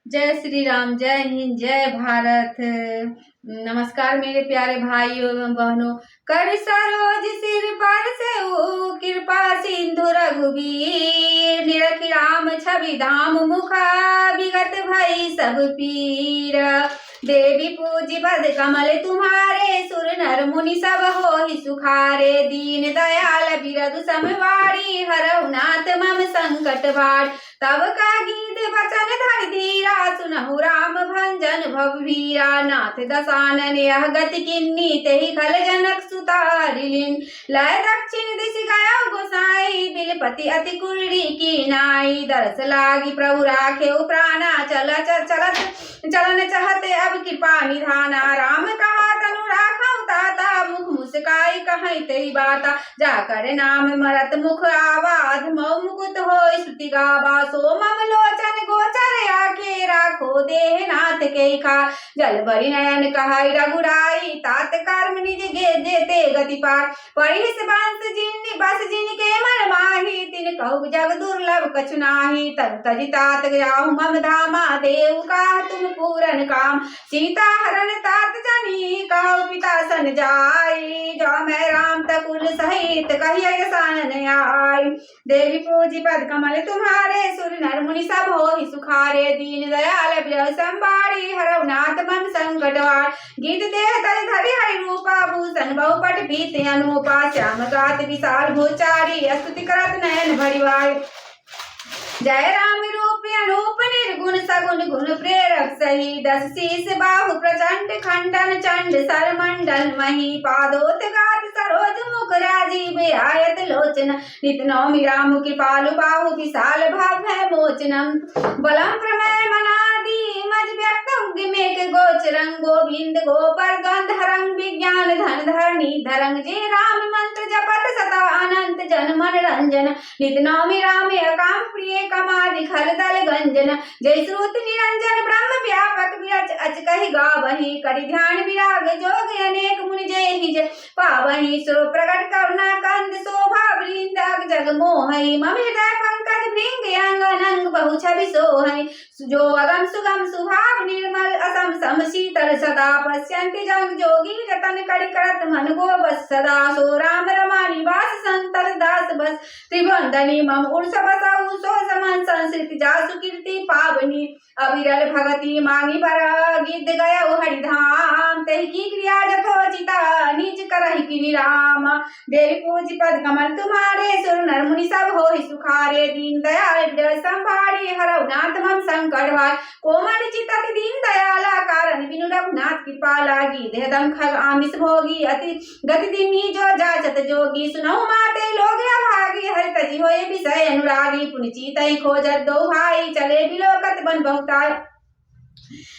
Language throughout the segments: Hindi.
जय श्री राम, जय हिंद, जय भारत। नमस्कार मेरे प्यारे भाइयों एवं बहनों। कर सरोज सिर पर से कृपा सिंधु रघुवीर, निरख राम छवि धाम मुखा, विगत भई सब पीर। देवी पूजी पद कमल तुम्हारे, सुर नर मुनि सब होहि सुखारे। दीन दयाल बिरधु समवारी, हरऊ नाथ मम संकट भार। तब का गीत बचन धर धीरा, सुनहु राम भंजन भव वीरा। नाथ दसानन यह गति किन्नी, तेहि खल जनक सुतारिन। लय दक्षिण दिश गया गोसाई, बिलपति अति कुर्री की नाई। दरस लागी प्रभु राखे प्राणा, चलन चाहते अब कृपा निधाना। राम कहा तनु राखौ ताता, मुख मुस्काई कहीं तेई बाता। जाकर नाम मरत मुख आवाज, मऊ मुकुत हो स्तुति गावा। सो मम लोचन गोचर आखे, राखो देह नाथ के खा। जल भरी नयन कहाई रघुराई, तात कर्म निज गे जेते गति पार। परिस बंस जिन बस जिन के मन माही, तिन कहु जग दुर्लभ कछु नाही। तन तजि तात गयाहु मम धामा, देव का तुम पूरन काम। सीता हरण तात जनी, कहु पिता सन जाई। जो मैं राम तकुल सहित, कहिए सानन आई। देवी पूजी पद कमल तुम्हारे, सुर नर मुनि सब होहि सुखारे। दीन दयाल बिरह संबारी, हरऊ नाथ मम संकट वार। गीत देह तरि धरि हरि रूपा, भूषण बहुपट पीत अनूपा। श्याम गात विशाल भूचारी, स्तुति करत नयन भरि वार। जय राम रूप अनूप निर्गुण, सगुन गुण प्रेरक सही। दस शीस बाहु प्रचंड, खंडन चंड सर मंडल मही। पादोत गात सरोज मुख, राजीव आयत लोचन। नित नौमि राम कृपालु, बाहु विशाल भव्य मोचनम। बलम प्रमेय मनादि मज व्यक्त मेघ गोचरं। गोविंद गोपर गंधरं, विज्ञान धन धरणी धरं। जे राम मंत्र जपत सदा, अनंत जन मन रंजन। नित नौमि राम अकाम प्रिय, कमादि खल दल गंजन। जय श्रुत निरंजन ब्रह्म व्यापक, विरच अच कहि गावहि। करि ध्यान विराग जोग, अनेक मुनि जेहि जय पावहि। सो प्रगट करुणा कंद, शोभा वृंदाग जग मोहहि। मम हृदय पंकज भृंग, अंग अनंग बहु छवि सोहहि। जो अगम सुगम सुभाव, निर्मल असम सम शीतल सदा। पश्यन्ति जग जोगी, जतन करि करत मन को बस सदा। सो राम रमानि वास, संतत दास बस। त्रिभुवनधनि मम उर्स बसहु, सो समन संसृति जासु कीर्ति पावनी। अविरल भगति मांगी बर, गिद्ध गयउ हरिधाम। तेहि की क्रिया जथोचिता, निज करहि कि विराम। देवी पूजी पद कमल तुम्हारे, सुर नर मुनि सब होहि सुखारे। दीन दयाल बिरह संभारी, हरऊ नाथ मम संकट भार। कोमल चित अति दीन दयाला, कारण बिनु रघुनाथ कृपा लागी। देह दम खग आमिष भोगी, अति गति दीनी जो जाचत जोगी। सुनहु माते लोग अभागी, हरि तजि होए विषय अनुरागी। पुनि चीतहि खोजत दो भाई, चले बिलोकत बन बहुताय।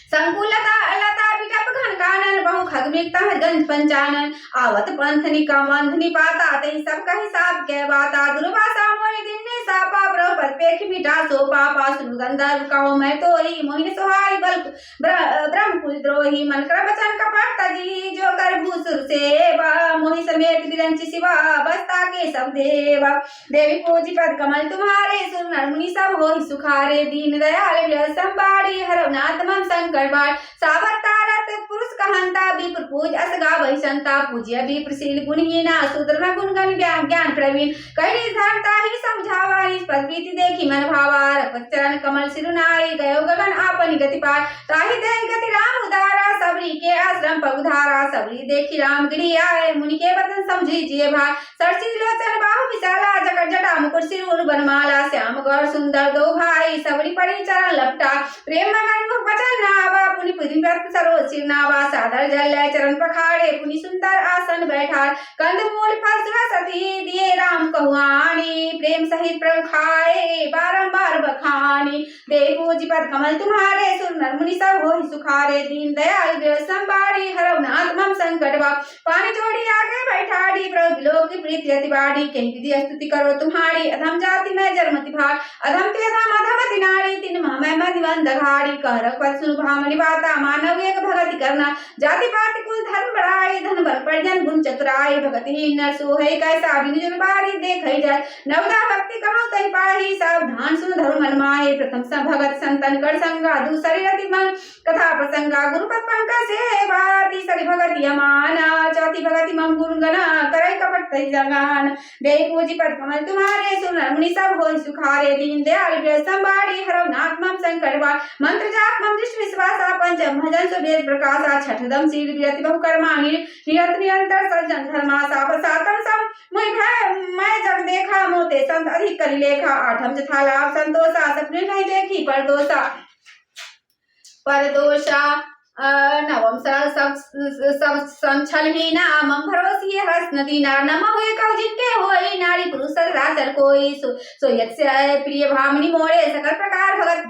संकुलता लता बिटप घन कानन, बहु खग मृग तह गंज पंचानन। आवत पंथ निकमंथ निपाता, तहि सब कहि साप के बाता। दुर्वासा मोहि दिन्ने सापा, प्रभु पेख मिटा सो पापा। सुन गंधर्व कहो मैं तोहि, मोहिन सुहाई बल ब्रह्म कुल द्रोही। मन कर बचन कपट तजी, जो कर भूसुर सेवा। मोहि समेत विरंचि शिवा, बसता के सब देवा। देवी पूजी पद कमल तुम्हारे, सुर नर मुनि सब होहि सुखारे। दीन दयाल बिरह संबारी, हरऊ नाथ मम संकट भार। सावर तारत पुरुष कहंता, विप्र पूज अस गावहि संता। पूज्य विप्रशील गुणहीना, शूद्र न गुणगण ज्ञान प्रवीण। कहि धर्मता ही समझावा, निज पद प्रीति देखी मन भावा। रघुपति चरण कमल सिरुनाई, गयो गगन आपनि गति पार। ताहि देहि गति राम उदारा, सबरी के आश्रम पगुधारा। सबरी देखी राम गिरि आए, मुनि के वचन समझी जिय भार। सरसी लोचन बाहु विशाला, जकर जटा मुकुट सिर बनमाला। श्याम गौर सुंदर दो भाई, सबरी पड़ी चरण लपटा। प्रेम मगन मुख बचन नावा, पुनि पुनि व्रत सरोज सिर नावा। सादर जल चरण पखाड़े, पुनि सुंदर आसन बैठार। कंद मूल फल सुरसती, दिए राम कहुआनी। प्रेम सहित प्रभु खाए, बारंबार बखानी। देवी पूजी पद कमल तुम्हारे, सुर नर मुनि सब होहि सुखारे। दीन दयाल बिरह संबारी, हरऊ नाथ मम संकट भार। पानी जोड़ी आगे बैठाड़ी, प्रभु लोक की प्रीति अति बाढ़ी। कहीं विधि स्तुति करो तुम्हारी, अधम जाति में जन्मति भार। अधम ते अधम अधमति नारी, तिन मैं मदिवंद घाड़ी। कह रघुपति सुनु भामनि बाता मानव एक भगति करना जाति पाति कुल धर्म बढ़ाई धन बल परिजन गुण चतुराई भगति नर सोहै कैसा बिनु जन बारी देखै जाय नवदा भक्ति कहो तहि पाही सावधान सुन धर्म मन माहे प्रथम स भगत संतन कर संगा दूसरी रति मन कथा प्रसंगा गुरुपद पंकज सेवा तीसरी भगति अमाना चौथी भगति मम गुण गना करे कपट तहि जगान दे पूजी पद कमल तुम्हारे सुन मुनि सब होई सुखारे दीन दयाल प्रिय संबाड़ी हरव नाथ मम संकट वार मंत्र जाप मम दृष्टि विश्वासा पंचम भजन सो वेद प्रकाशा छठदम शील विरति बहु कर्माणि नियत निरंतर सज्जन धर्मा साप सातम सम मैं जग देखा मोते संत अधिक करि लेखा आठम जथा लाभ संतोषा सपने नहीं देखी परदोषा नवम सब संछलहीना मम भरोसी हर्ष नदीना नम हुए कव जिनके होई नारी पुरुष राचर कोई सो यत्स्य प्रिय भामनी मोरे सकल प्रकार भगत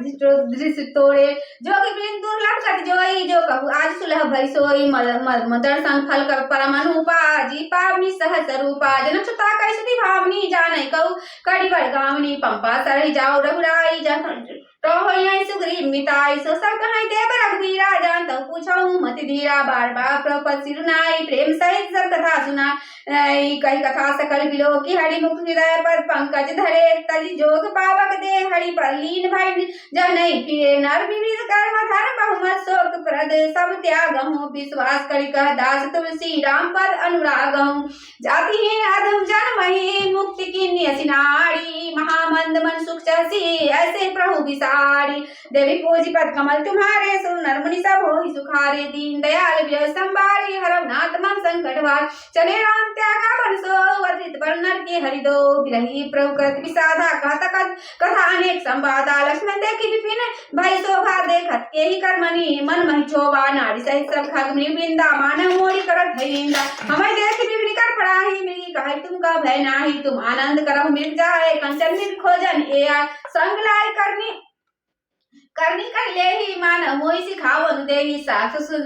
दृश्य तोड़े जोगी बिन दुर्लभ कट जोई जो कहु आज सुलभ भई सोई मदर संफल कर परमनुपा जी पावनी सहस रूपा जनक सुता कैसुति भामनी जाने कहु कड़ी बड़ गावनी पंपा सरहि जाओ रघुराई जन तो होई सुग्रीव मिताई सो सब कहाई देव रघुवीरा जान तो पूछऊ मति धीरा बार बार प्रपद सिरुनाई प्रेम सहित सब कथा सुना कही कथा सकल बिलो की हरि मुख हृदय पर पंकज धरे तजी जोग पावक दे हरि पर लीन भई जब नहीं फिरे नर विविध कर्म धर्म बहुमत शोक प्रद सब त्याग हूँ विश्वास करि कह दास तुलसी राम पद अनुराग हूँ जाति है अधम जन्म ही मुक्ति की नियसिनारी महामंद मन सुख चसी ऐसे प्रभु विसारी देवी पूजी पद कमल तुम्हारे सुन नर मुनि सब होई सुखारे दीन दयाल व्यय संबारी हरव नाथ मम संकट वार चले राम त्यागा बरसो वर्धित वर्णर के हरि दो बिरही प्रभु कृत विसाधा कथा अनेक संवादा लक्ष्मण देखी विपिन भई शोभा देखत के ही कर्मणि मन महि चोबा नारी सहित सब खग मृविंदा मानव मोरी करत हरिंदा हमें देखी विपिन कर पड़ाही मृगी कहे तुम का भय नाही तुम आनंद करहु मिट जाए कंचन मिट खोजन ए संग लाई करनी कर ले ही मान मोहि सिखावन देही शास्त्र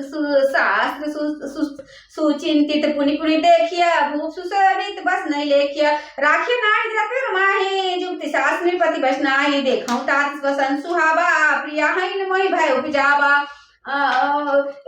सुचिंतित पुनि पुनि देखिया भूप सुशोभित बस नहीं लेखिया राखिय नारी जपिर माही जुक्ति शास्त्र पति बस नाही देखौ तात वसन सुहावा प्रिया हईन मोहि भय उपजावा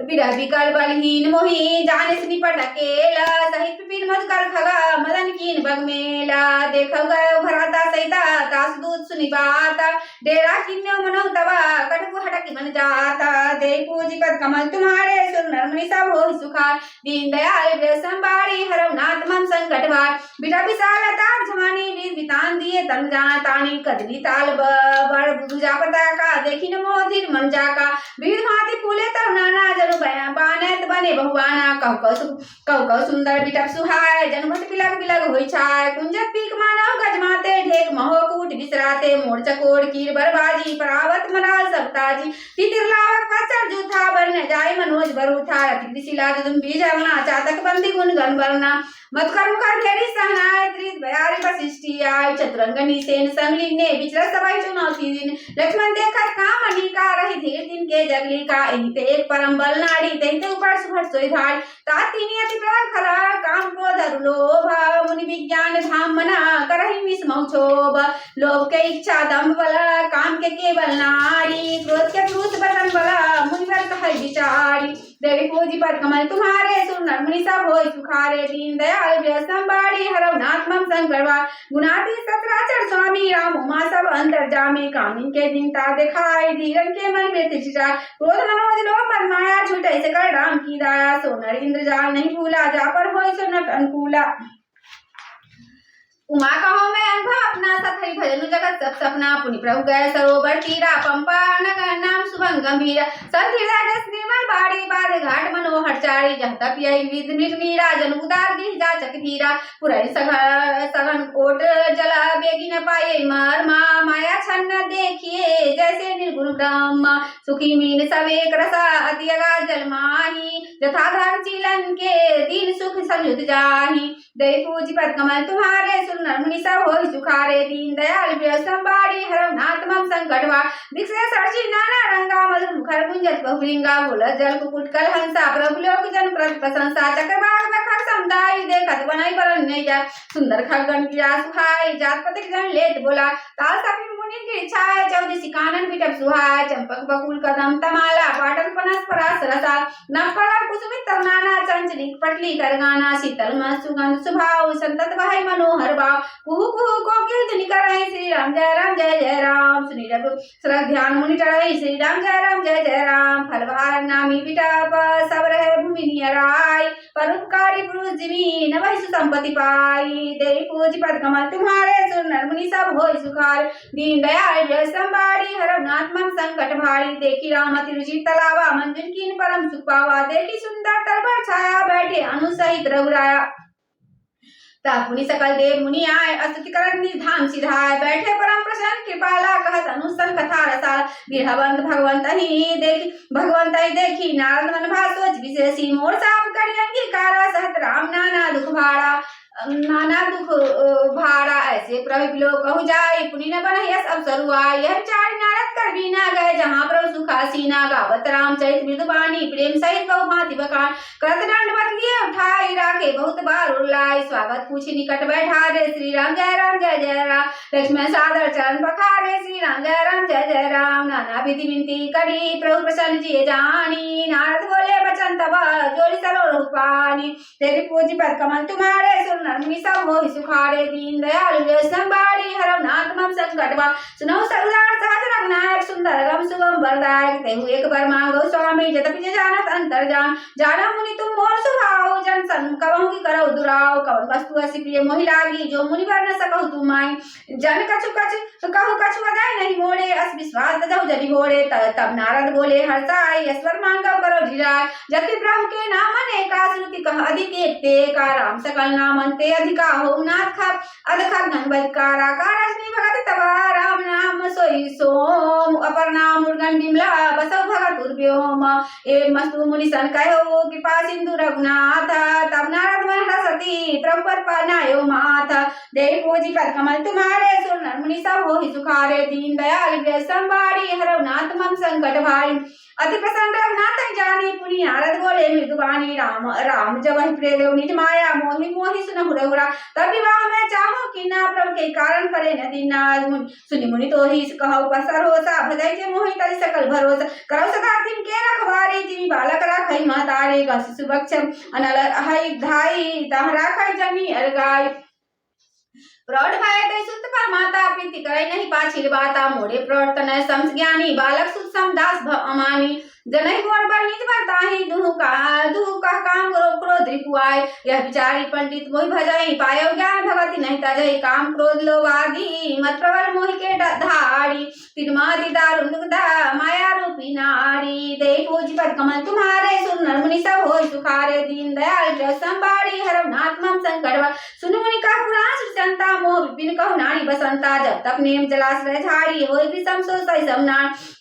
विरह विकल बलहीन मोहि जाने से निपट अकेला सहित पिन मत कर खगा मदन कीन बग मेला देखो गयो भराता सहिता तास दूत सुनि बाता डेरा किन्यो मनो तवा कटकु हटक मन जाता दे पूजी पद कमल तुम्हारे सुन नर मुनि सब होई सुखार दीन दयाल वे संबारी हरव नाथ मम संकट वार बिटा विशाल तार जमानी वीर बितान दिए तन जान तानी कदली ताल बड़ बुझा पता का देखी न मोधिर मन जाका वीर माती फूले तब नाना जनु बानेत बने बहुवाना कौ सुंदर बिटप सुहाय जनुमत बिलग बिलग होई छाय कुंजत पीक मानव गजमाते ढेक महो कूट बिसराते मोर चकोर कीर बरबाजी परावत मराल सबताजी तितिर लावक पचर जूथा बरने जाय मनोज बरूथा रति दिसिला तुम बीजलना चातक बंदी गुण गण बरना मत कर्म कर घेरी सहनाय त्रित बयारी वशिष्ठी आय चतुरंगनी सेन संगली ने विचरत सबाई चुनौती दिन लक्ष्मण देखत काम अनिका रही धीर दिन के जगली का इनते एक परम बल नाड़ी तेते ऊपर सुभट सोई धार ताती नियति प्रबल खला काम क्रोध लोभ मुनि विज्ञान धाम मना करहि विष मौछोभ लोभ के इच्छा दंभ बल काम के केवल नारी क्रोध के क्रूस बदन बल मुनि बल कह विचारी देवी पूजी पद कमल तुम्हारे सुर नर मुनि सब होई सुखारे दीन दयाल व्यय संबाड़ी हरव नाथ मम संकरवा गुणाती सतराचर स्वामी राम उमा सब अंतर जामे कामिन के दिन ता दिखाई धीरन के मन में तिजा क्रोध मनोज लोभ मद माया छूटे से कर राम की दया सो नर इंद्र जाल नहीं भूला जा पर होई सो नट अनुकूला उमा कहो मैं अनुभव अपना सत हरि भजन जगत सब सपना पुनि प्रभु गए सरोवर तीरा पंपा नगर नाम सुभंग गंभीर संधिरा जस निर्मल बाड़ी बाद घाट मनोहर चारी जह तप यही विद निर्मीरा जन उदार दी जाचक धीरा पुरई सघन कोट जला बेगी न पाए मरमा माया छन्न देखिए जैसे निर्गुण ब्रह्म सुखी मीन सब एक रसा अति अगाध जल माही जथाधार चीलन के दीन सुख संयुत जाही दे पूजी पद कमल तुम्हारे नर मुनि सब होई सुखारे दीन दयाल व्यय संबाड़ी हरव नाथ मम संकट वार दिखे सरजी नाना रंगा मधुर मुखर गुंजत बहुलिंगा बोलत जल कुकुट कल हंसा प्रभु लोक जन प्रशंसा चक्रवाक में खग समुदाय देखत बनई बरन नहीं जा सुंदर खगन किया सुखाई जात पतिक जन लेत बोला ताल सभी मुनि किरकिर छाय, चौदसी कानन बिटप सुहाय, चंपक बकुल कदम तमाला, पाटल पनस परास रसाल, नपला कुसुमित नाना चंचलिक पटली करगाना, शीतल मस्त सुगंध सुभाव, संतत वही मनोहर भाव, कुहू कुहू कोकिल धुनि करई, श्री राम जय जय राम, सुनि रघु श्रद्धा ध्यान मुनि चढ़ई, श्री राम जय राम, फल भार नामी बिटप सब रहे भूमि नियराय, परोपकारी पुरुष जिमी न वही सुसंपत्ति पाई, देवी पूज पद कमल तुम्हारे, सुर नर मुनि सब होय सुखार, दीन दयाल जय संबाड़ी, हरम नाथ मम संकट भारी, देखी राम अति रुचि तलावा, मंजुन कीन परम सुख पावा, देखी सुंदर तरबर छाया, बैठे अनु सहित रघुराया, पुनि सकल देव मुनि आए, स्तुति करत निज धाम सिधाय, बैठे परम प्रसन्न कृपाला, कहत अनुसन कथा रसाल, गृहबंध भगवंत ही देखी, नारद मन भा सोच विशेषी, मोर साप करि अंगीकारा, सहत राम नाना दुख भाड़ा, ऐसे प्रभु बिलो कहु जाय, पुनि न बनहि यस अवसर हुआय, यह विचारि नारद कर बीना गए, जहाँ प्रभु सुख आसीना, गावत रामचरित मृदुबानी, प्रेम सहित बहु भांति बखान, करत दंडवत लिए उठाई, राखे बहुत बार उल्लाय, स्वागत पूछी निकट बैठारे, श्री राम जय राम, लक्ष्मण सादर चरण पखारे, श्री राम जय राम, नाना विधि विनती करी, प्रभु प्रसन्न जिय जानी, नारद बोले बचन तब जोरी सरोवर पानी, तेरी पूजी पद कमल तुम्हारे, सुर नर मुनि सब होय सुखारे, दीन दयाल जय संबाड़ी, हरम नाथ मम संकट भार, सुनौ सगुनार सहज रघुनायक, सुंदर गम सुगम वरदायक, तेहु एक बार मांगो स्वामी, जतपि जानत अंतर जाना मुनि तुम मोर सुभाव, जन सन्मुख कहूँ की करौ दुराव, कवन वस्तु अति प्रिय मोहि लागी, जो मुनि वर न सकहु तुम माई, जन कछु कहु कछु बजाय नहीं मोड़े, अस विश्वास तजहु जनि भोरे, तब नारद बोले हर्षाय, ईश्वर मांगो करो धीराय, जति प्रभु के नाम अनेका, श्रुति कह अधिक एक का, राम सकल नाम अंते अधिका, हो नाथ खप अधखा घन बदकारा, कारजनी भगत तबा, राम नाम सोई सोम, अपर नाम मुर्गन बिमला, बसौ भगत उर्व्योम, ए मस्तु मुनि सन कहो कृपा सिंधु रघुनाथ, तब नारद मन हसती प्रभु पर पानायो माथ, देवी पूजी पद कमल तुम्हारे, सुर नर मुनि सब होहि सुखारे, दीन दयाल जय संबाड़ी, हरौ नाथ मम संकट भारी, अति प्रसन्न रघुनाथ जानी, पुनि नारद बोले मृदुबानी, राम जब प्रिय देव निज माया, मोहि सुनहु रघुरा, तब विवाह में चाहो कि ना, प्रभु के कारण करे न दीना, सुनि मुनि तो ही कहु पसरोसा, भजै जे मोहि तरि सकल भरोसा, करौ सदा दिन के रखवारी, जिमि बालक राखै महतारे, ग शिशु बक्षम अनल अहै धाई, तह राखै जनि अलगाई, प्रौढ़ भय तै सुत पर माता, प्रीति करे नहीं पाछिल बाता, मोड़े प्रौढ़ तनय समझ ज्ञानी, बालक सुत सम दास अमानी, जनहि मोर बर निज बरताहि, दुहु कह काम क्रोध रिपुआय, यह विचारी पंडित मोहि भजहि, पायो ज्ञान भगति नहीं तजहि, काम क्रोध लोभ आदि मत प्रबल मोहि के धारी, तिरमादि दारुण माया रूपी नारी, देहि पूजी पद कमल तुम्हारे, सुर नर मुनि सब होय सुखारे, दीन दयाल जय संबाड़ी, हरम नाथ मम संकट भार, सुनि मुनि कह पुराण सुचंता, मोह विपिन कहु नारी बसंता, जब तप नेम जलाश्रय झाड़ी, होय विषम सोसै सब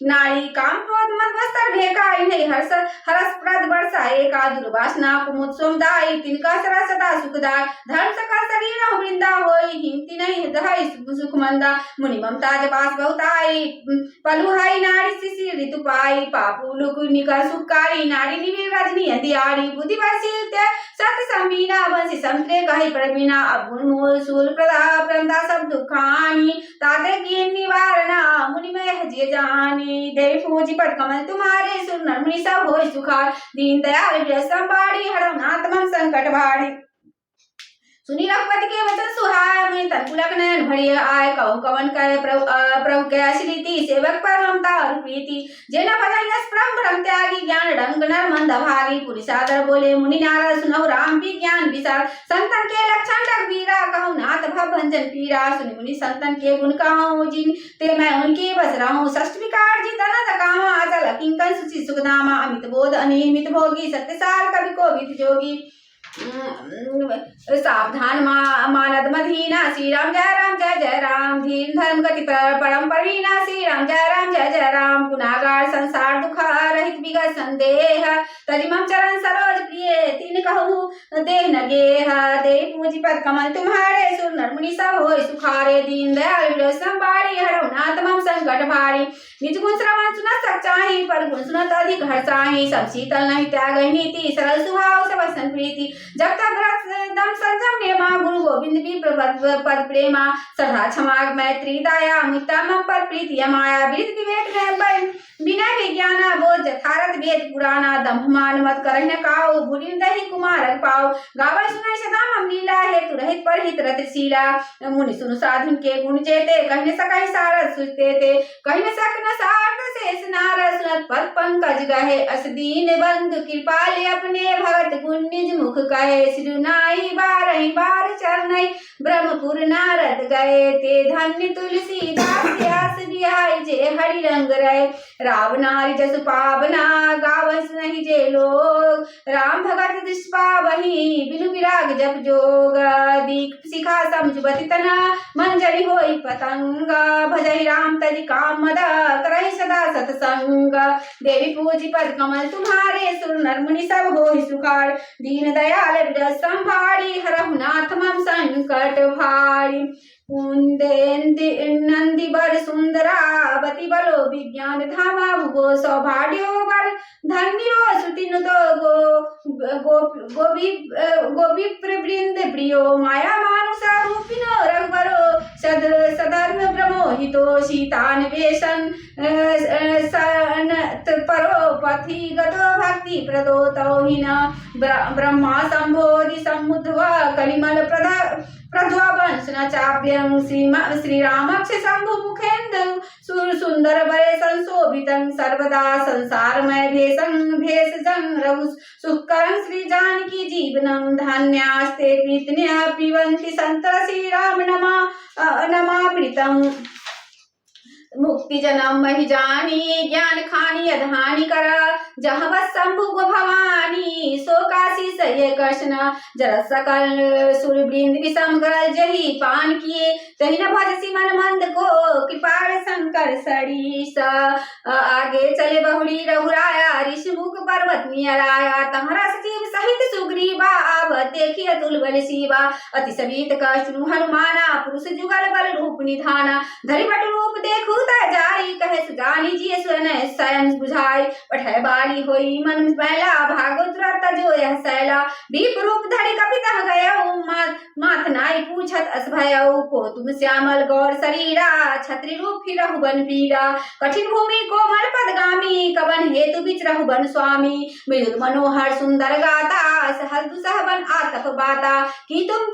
नारी, काम क्रोध मद वस्त्र भेकाई, नहीं हरस प्रद वर्षा एका, दुर्वासना कुमुद सोमदाई, तिनका सदा सुखदाय, धर्म सकल शरीर रहु वृंदा होय, हिमति नहीं दहै सुख मंदा, मुनि ममता जपास बहुताई, पलुहाई नारी शिशिर ऋतु पाई, पापु लुक निकर सुखकारी, नारी निविर रजनी अंधियारी, बुद्धि वर्षिल ते सत्य संवीना, वंशी संतरे कहि प्रवीणा, अवगुण मूल शूल प्रदा सब दुखानी, ताते कीन निवारणा, मुनि में जे जानी, देवी पूजी पद कमल तुम्हारे, सुर नर मुनि सब होय सुखार, दीन दयाल जय संबाड़ी, हरौ नाथ मम संकट भारी, सुनी रघुपति के वचन सुहाय, मुनि तन पुलक नयन भरिय आय, कहु कवन कहे प्रभु के अश्रीति, सेवक पर ममता और प्रीति, जे न भजै यस प्रभु ब्रह्म त्यागी, ज्ञान डंग नर मंद भागी, पुनि सादर बोले मुनि नारद, सुनहु राम विज्ञान विशाल, संतन के लक्षण रघुवीरा, कहु नाथ भव भंजन पीरा, सुनि मुनि संतन के गुण कहूँ, जिन ते मैं उनकी बस रहूँ, षष्ठ विकार जी तनत कामा, अचल किंकन सुचि सुखधामा, अमित बोध अनियमित भोगी, सत्य सार कवि को विद जोगी, सावधान मानद मदीना, श्री राम जय राम, धीर धर्म गति परम प्रवीणा, श्री राम जय राम, गुनागार संसार दुख रहित विगत संदेह, तजिमम चरण सरोज प्रिय, तीन कहु देह न गेह, देहि पूजी पद कमल तुम्हारे, सुर नर मुनि सब होय सुखारे, दीन दयाल संबाड़ी, हरौ नाथ मम संकट भारी, निज गुण श्रवण सुन सचाहि, पर गुण सुनत अधिक हर्षाहि सब शीतल नहीं त्याग नीति सरल स्वभाव सब सन प्रीति जब तक दम संजम नेमा गुरु गोविंद भी पद प्रेमा सदा क्षमा मैत्री दया मुक्ता मम पर प्रीति माया विद विवेक में बिना विज्ञान बोध यथारथ वेद पुराना दम्भमान मत करह काओ भूरिन दही कुमार पाओ गावल सुनाई सदा मम लीला है तु रहित पर हित रतशीला मुनि सुनु साधुन के गुण जेते कहने सकहि सारद सुजते ते कहने सकन सार्थ शेष नारद सुनत पद पंकज गहे अस दीन बंधु कृपाले अपने भगत गुण निज मुख कहे सिरुनाई बारहि बार चरणई ब्रह्मपुर नारद गए ते धन्य तुलसीदास व्यास बिहाई जे हरि रंग रहे राव नारी जस पावना गावस नहीं जे लोग राम भगत दुष्पावही बिनु विराग जप जोग दीप शिखा समझबति तना मंजरी होई पतंग भजहि राम तजि काम मद करहि सदा सतसंग देवी पूजी पद कमल तुम्हारे सुर नर मुनि सब होहि सुखार दीन दयाल विरस संभारी हरहु नाथ मम संकट भारी कुंदेंदि नंदी बर सुंदरावती बलो विज्ञान धामा भुगो सौभाग्यो बर धन्यो सुतिनु तो गोपी वृंद प्रियो माया मानुषा रूपिनो रघुवरो सधर्म ब्रह्मोहितो सीतान वेशन परो पथि गतो भक्ति प्रदो तौहिना ब्रह्मा संबोधि समुद्वा कलिमल प्रध्वंसन चाप्यं श्री रामक्ष शंभु मुखेन्दु सुर सुंदर वरे संशोभितं सर्वदा संसारमय भेषजं रघु सुकरं श्री जानकी जीवनं धन्यास्ते कृतन्या पिबन्ति संत श्री राम नमामृतम् मुक्ति जन्म महि जानी ज्ञान खानी अधानी कर जहाँ बस शंभु गो भवानी सो काशी सय कृष्ण जर सकल सुर वृंद विषम गरल जही पान किए तही न भजसी मन मंद को कृपाल शंकर सरीस आगे चले बहुड़ी रघुराया ऋषिमुख पर्वत नियराया तमरा सचिव सहित सुग्रीवा अब देखिए तुलबल शिवा अति सवित कष्ट हनुमाना पुरुष जुगल बल रूप निधाना धरि बट रूप देखू जाई कहे सुजानी जी सुन स्वयं बुझाई पठय बाली होई मन मैला भागवत रत जो यह सैला दीप रूप धरि कपित गयो माथ नाई पूछत अस भयउ को तुम श्यामल गौर शरीरा छत्री रूप फिरहु बन पीरा कठिन भूमि कोमल पदगामी कवन हेतु बिचरहु बन स्वामी मृदुल मनोहर सुंदर गाता सहल दुसह बन आतप बाता कि तुम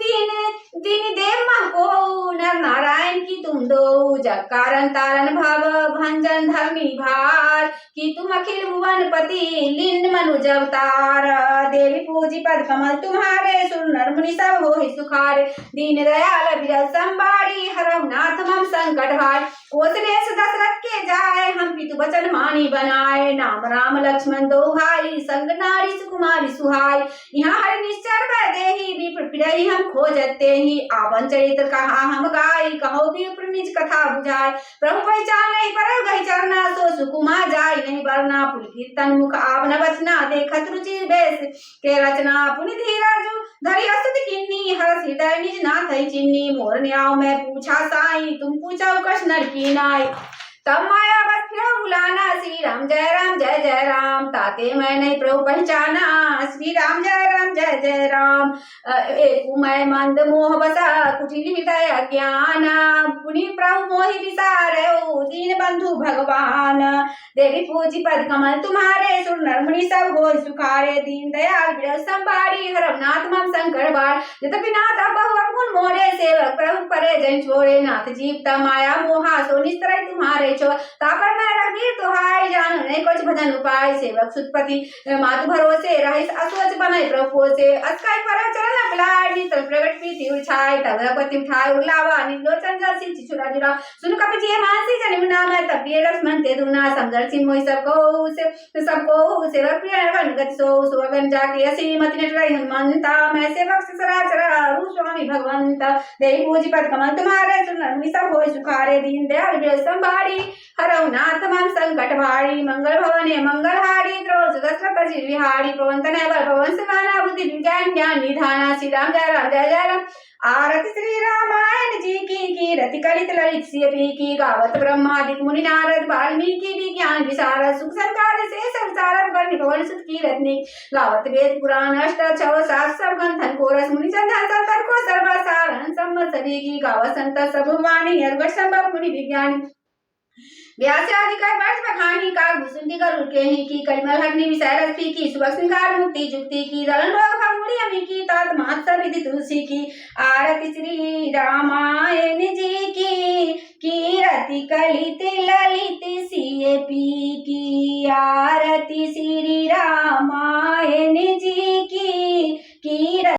तीन देव मह को नर नारायण की तुम दो जग कारण तारण भव भंजन धर्मी भार कि तुम अखिल भुवन पति लिन मनुज अवतार देवी पूजी पद कमल तुम्हारे सुर नर मुनि सब होहि सुखार दीन दयाल विरल संबारी हरहु नाथ मम संकट हार कोसलेश दशरथ के जाए हम पितु वचन मानी बनाए नाम राम लक्ष्मण दो भाई संग नारी सुकुमारी सुहाई यहाँ हरि निश्चर देही विप्र फिरहि हम खोजते ही आवन चरित्र कहा हम गाई कहो विप्र निज कथा बुझाए प्रभु पहचान नहीं पर गई चरना सो सुकुमा जाय नहीं वरना पुल कीर्तन मुख आवन बचना देखत रुचि बेस के रचना पुनि धीरजु धरि अस्तुति किन्नी हर्ष हृदय निज नाथ चिन्नी मोर न्याव मैं पूछा साई तुम पूछो कछ नर की नाई तब माया बस फिर बुलाना श्री राम जय जय राम ताते मैं नहीं प्रभु पहचाना श्री राम जय राम एक मैं मंद मोह बसा कुटिल हृदय ज्ञान पुनि प्रभु मोहि विसारे दीन बंधु भगवान देवी पूजी पद कमल तुम्हारे सुर नर मुनि सब होय सुखारे दीन दयाल विरल संभारी हरम नाथ मम संकट बार यद्यपि नाथ बहु अवगुण मोरे सेवक प्रभु परे जन छोड़े नाथ जीवता माया मोहा सो निस्तर तुम्हारे छो तापर मैं रघुवीर तुहाई जान नहीं कुछ भजन उपाय सेवक सुतपति मातु भरोसे रहिस असोच बनाई प्रभु से अस्काय पर चरण पलाय नितल प्रगट प्रीति उछाई तब रघुपति उठाय उलावा निलोचन जल सिंह छुरा जुरा सुन कपि जी मानसी जन मुना मैं तब प्रिय लक्ष्मण ते दुना समझल सिंह मोहि सबको सेवक प्रिय बन गति सो सुगन जाके असी मति नट रही हनुमंता मैं सेवक सराचर रूप स्वामी भगवंत देवी पूजी पद कमल तुम्हारे सुन सब होय सुखारे दीन दयाल विरल संभारी हरौ नाथ मन संकट भारी मंगल भवने मंगलहारी द्रोज दशरथ जी विहारी पवन तनय बल पवन सुहाना बुद्धि विज्ञान ज्ञान निधाना श्री राम जय राम। आरती श्री रामायण जी की रति कलित ललित सीपी की गावत ब्रह्मादिक मुनि नारद वाल्मीकि विज्ञान विशारद सुख संकार से संसारद वर्ण पवन सुत की रत्नी गावत वेद पुराण अष्ट छव सात सब ग्रंथन कोरस मुनि चंदन संतर को सर्वसारण संवत्सरी की गावत संत सब वाणी अर्घ संभव मुनि विज्ञानी व्यास आदि का वर्ष बखानी का भूसुंडी का रुके ही की कलिमल हग्नि विसारस की सुबह सिंगार मुक्ति जुक्ति की दलन रोग भंगुरी अमी की तात महत्सव विधि तुलसी की आरती श्री रामायण जी की रति कलित ललित सीपी की आरती श्री रामा